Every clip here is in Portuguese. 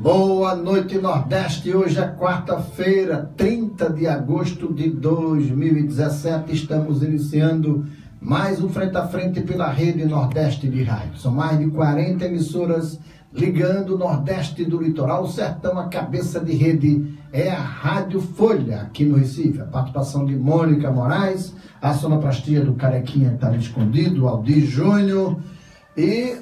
Boa noite, Nordeste. Hoje é quarta-feira, 30 de agosto de 2017. Estamos iniciando mais um Frente a Frente pela Rede Nordeste de Rádio. São mais de 40 emissoras ligando o Nordeste do Litoral, o Sertão, a cabeça de rede é a Rádio Folha, aqui no Recife. A participação de Mônica Moraes, a sonoplastia do Carequinha que está ali escondido, Aldir Júnior. E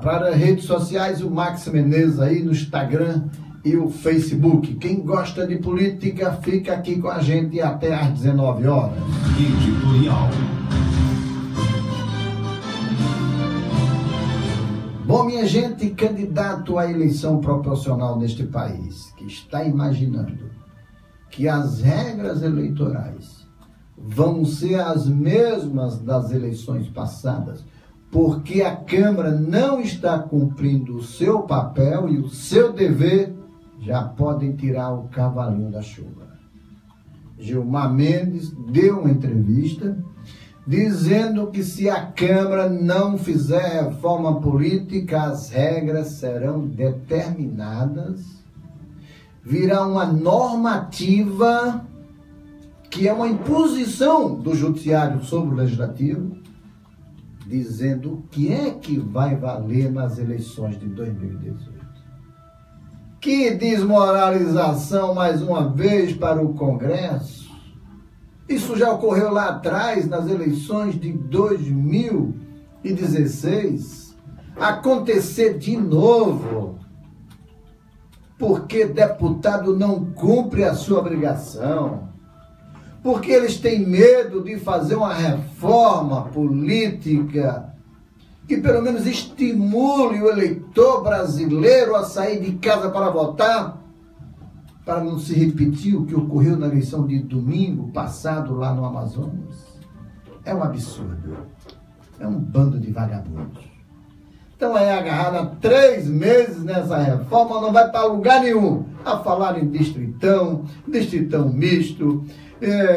para as redes sociais, o Max Menezes aí no Instagram e o Facebook. Quem gosta de política, fica aqui com a gente até às 19 horas. Editorial. Bom, minha gente, candidato à eleição proporcional neste país, que está imaginando que as regras eleitorais vão ser as mesmas das eleições passadas, porque a Câmara não está cumprindo o seu papel e o seu dever, já podem tirar o cavalinho da chuva. Gilmar Mendes deu uma entrevista dizendo que se a Câmara não fizer reforma política, as regras serão determinadas, virá uma normativa que é uma imposição do Judiciário sobre o Legislativo, dizendo o que é que vai valer nas eleições de 2018. Que desmoralização, mais uma vez, para o Congresso. Isso já ocorreu lá atrás, nas eleições de 2016. Acontecer de novo, porque deputado não cumpre a sua obrigação. Porque eles têm medo de fazer uma reforma política que pelo menos estimule o eleitor brasileiro a sair de casa para votar, para não se repetir o que ocorreu na eleição de domingo passado lá no Amazonas. É um absurdo. É um bando de vagabundos. Então é agarrado há 3 meses nessa reforma, não vai para lugar nenhum. A falar em distritão misto,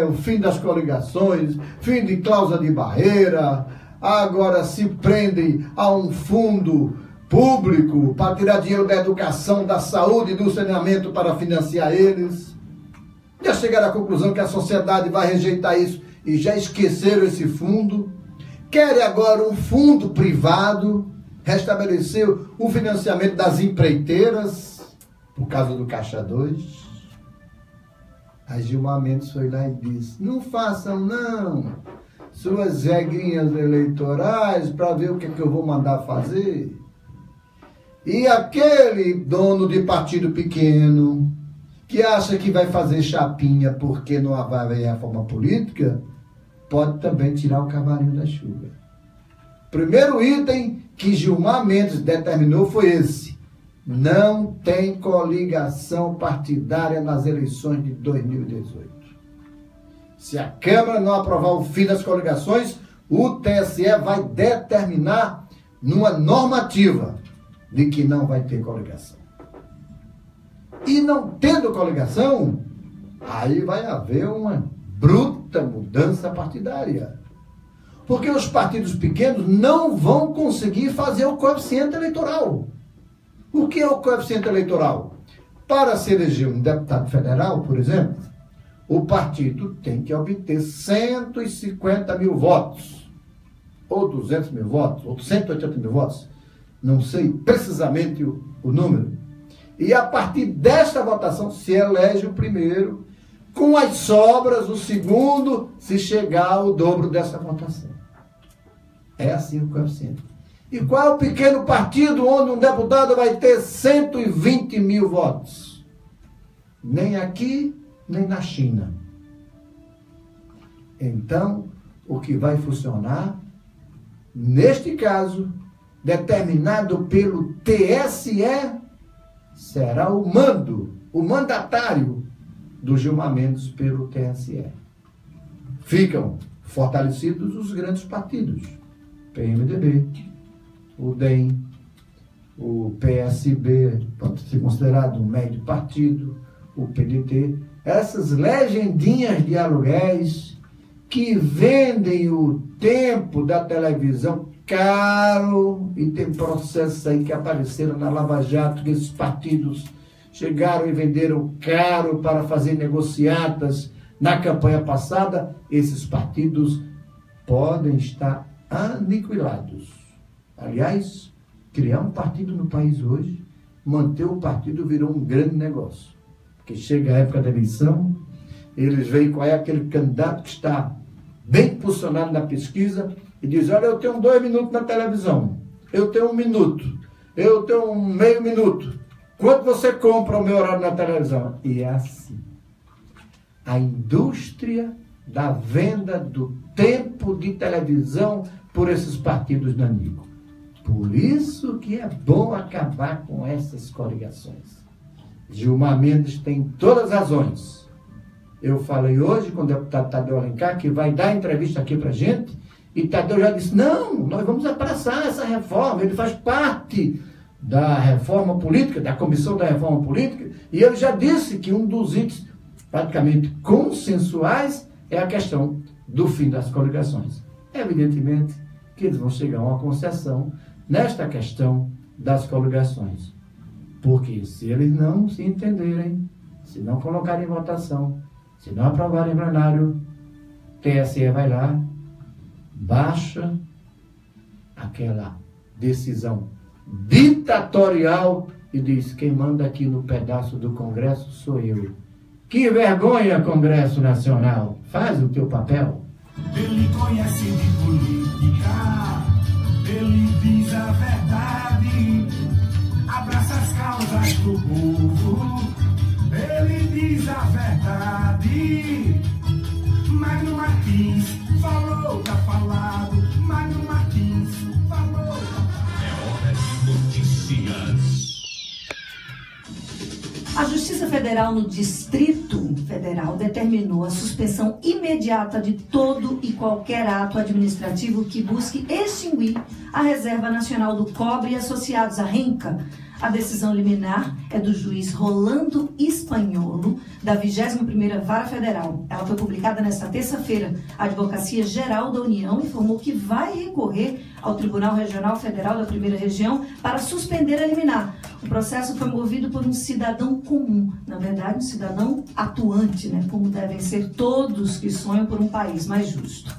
o fim das coligações, fim de cláusula de barreira, agora se prendem a um fundo público para tirar dinheiro da educação, da saúde e do saneamento para financiar eles. Já chegaram à conclusão que a sociedade vai rejeitar isso e já esqueceram esse fundo. Querem agora um fundo privado, restabelecer o financiamento das empreiteiras, por causa do Caixa 2. A Gilmar Mendes foi lá e disse: não façam não suas regrinhas eleitorais para ver o que eu vou mandar fazer. E aquele dono de partido pequeno que acha que vai fazer chapinha porque não vai haver reforma política, pode também tirar o cavalinho da chuva. Primeiro item que Gilmar Mendes determinou foi esse: não tem coligação partidária nas eleições de 2018. Se a Câmara não aprovar o fim das coligações, o TSE vai determinar numa normativa de que não vai ter coligação. E não tendo coligação, aí vai haver uma bruta mudança partidária. Porque os partidos pequenos não vão conseguir fazer o coeficiente eleitoral. O que é o coeficiente eleitoral? Para se eleger um deputado federal, por exemplo, o partido tem que obter 150 mil votos, ou 200 mil votos, ou 180 mil votos, não sei precisamente o número. E a partir desta votação se elege o primeiro, com as sobras, o segundo, se chegar ao dobro dessa votação. É assim o coeficiente. E qual é o pequeno partido onde um deputado vai ter 120 mil votos? Nem aqui, nem na China. Então, o que vai funcionar, neste caso, determinado pelo TSE, será o mandatário do Gilmar Mendes pelo TSE. Ficam fortalecidos os grandes partidos: PMDB, o DEM, o PSB, pode ser considerado um médio partido, o PDT, essas legendinhas de aluguéis que vendem o tempo da televisão caro, e tem processos aí que apareceram na Lava Jato, que esses partidos chegaram e venderam caro para fazer negociatas na campanha passada. Esses partidos podem estar aniquilados. Aliás, criar um partido no país hoje, manter o partido virou um grande negócio. Porque chega a época da eleição, eles veem qual é aquele candidato que está bem posicionado na pesquisa e diz: olha, eu tenho 2 minutos na televisão, eu tenho 1 minuto, eu tenho meio minuto. Quanto você compra o meu horário na televisão? E é assim. A indústria da venda do tempo de televisão por esses partidos nanicos. Por isso que é bom acabar com essas coligações. Gilmar Mendes tem todas as razões. Eu falei hoje com o deputado Tadeu Alencar, que vai dar entrevista aqui para a gente, e Tadeu já disse: não, nós vamos abraçar essa reforma, ele faz parte da reforma política, da comissão da reforma política, e ele já disse que um dos itens praticamente consensuais é a questão do fim das coligações. Evidentemente que eles vão chegar a uma concessão nesta questão das coligações. Porque se eles não se entenderem, se não colocarem em votação, se não aprovarem em plenário, TSE vai lá, baixa aquela decisão ditatorial e diz: quem manda aqui no pedaço do Congresso sou eu. Que vergonha, Congresso Nacional! Faz o teu papel. Ele conhece de política, ele diz a verdade, abraça as causas do povo, ele diz a verdade. Magno Martins falou, tá falado, Magno Martins falou, tá falado. É hora de notícias. A Justiça Federal no Distrito Federal determinou a suspensão imediata de todo e qualquer ato administrativo que busque extinguir a Reserva Nacional do Cobre e associados à RENCA. A decisão liminar é do juiz Rolando Espanholo, da 21ª Vara Federal. Ela foi publicada nesta terça-feira. A Advocacia Geral da União informou que vai recorrer ao Tribunal Regional Federal da 1ª Região para suspender a liminar. O processo foi movido por um cidadão comum, na verdade, um cidadão atuante, né? Como devem ser todos que sonham por um país mais justo.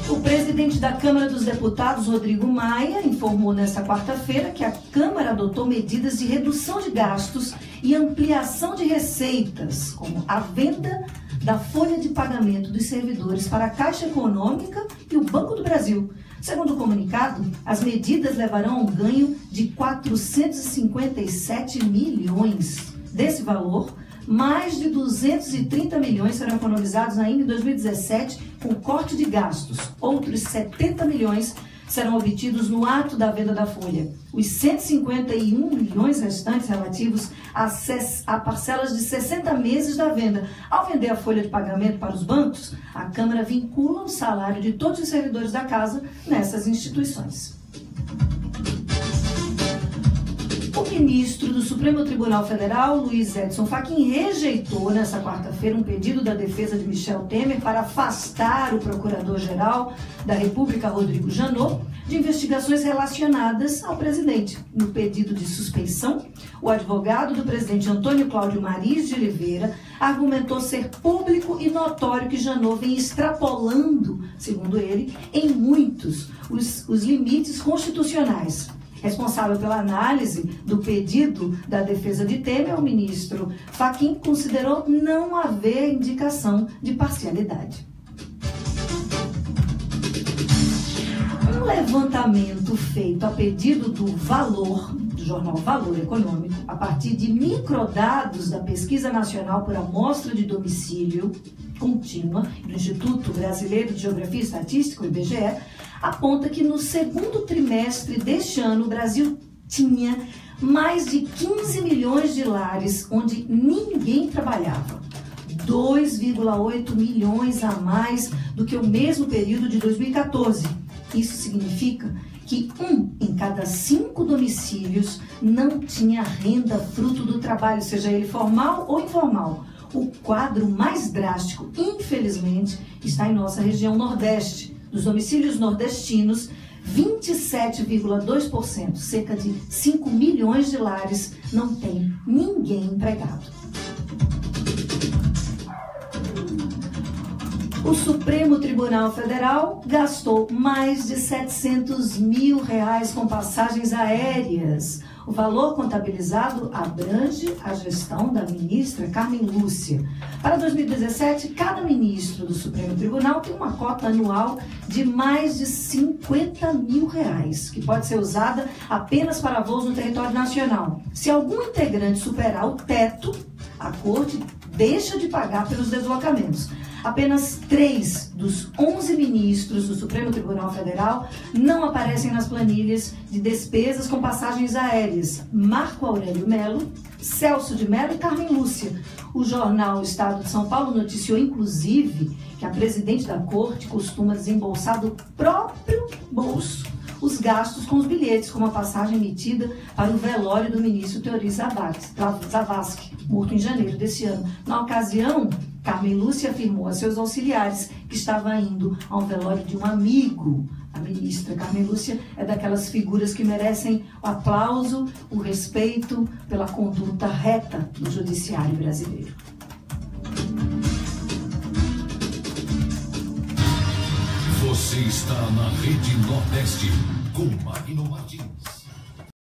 O presidente da Câmara dos Deputados, Rodrigo Maia, informou nesta quarta-feira que a Câmara adotou medidas de redução de gastos e ampliação de receitas, como a venda da folha de pagamento dos servidores para a Caixa Econômica e o Banco do Brasil. Segundo o comunicado, as medidas levarão a um ganho de 457 milhões. Desse valor, mais de 230 milhões serão economizados ainda em 2017 com corte de gastos. Outros 70 milhões serão obtidos no ato da venda da folha. Os 151 milhões restantes relativos a parcelas de 60 meses da venda. Ao vender a folha de pagamento para os bancos, a Câmara vincula o salário de todos os servidores da casa nessas instituições. O ministro do Supremo Tribunal Federal, Luiz Edson Fachin, rejeitou nesta quarta-feira um pedido da defesa de Michel Temer para afastar o procurador-geral da República, Rodrigo Janot, de investigações relacionadas ao presidente. No pedido de suspeição, o advogado do presidente Antônio Cláudio Mariz de Oliveira argumentou ser público e notório que Janot vem extrapolando, segundo ele, em muitos os limites constitucionais. Responsável pela análise do pedido da defesa de Temer, o ministro Fachin considerou não haver indicação de parcialidade. Um levantamento feito a pedido do Valor, do jornal Valor Econômico, a partir de microdados da Pesquisa Nacional por Amostra de Domicílio Contínua do Instituto Brasileiro de Geografia e Estatística, o IBGE, aponta que no segundo trimestre deste ano o Brasil tinha mais de 15 milhões de lares onde ninguém trabalhava. 2,8 milhões a mais do que o mesmo período de 2014. Isso significa que 1 em cada 5 domicílios não tinha renda fruto do trabalho, seja ele formal ou informal. O quadro mais drástico, infelizmente, está em nossa região Nordeste. dos domicílios nordestinos, 27,2%, cerca de 5 milhões de lares, não tem ninguém empregado. O Supremo Tribunal Federal gastou mais de 700 mil reais com passagens aéreas. O valor contabilizado abrange a gestão da ministra Carmen Lúcia. Para 2017, cada ministro do Supremo Tribunal tem uma cota anual de mais de 50 mil reais, que pode ser usada apenas para voos no território nacional. Se algum integrante superar o teto, a corte deixa de pagar pelos deslocamentos. Apenas 3 dos 11 ministros do Supremo Tribunal Federal não aparecem nas planilhas de despesas com passagens aéreas: Marco Aurélio Melo, Celso de Mello e Carmen Lúcia. O jornal Estado de São Paulo noticiou, inclusive, que a presidente da corte costuma desembolsar do próprio bolso os gastos com os bilhetes, como a passagem emitida para o velório do ministro Teori Zavascki, morto em janeiro desse ano. Na ocasião, Carmen Lúcia afirmou a seus auxiliares que estava indo a um velório de um amigo. A ministra Carmen Lúcia é daquelas figuras que merecem o aplauso, o respeito pela conduta reta do judiciário brasileiro. Você está na Rede Nordeste com Magno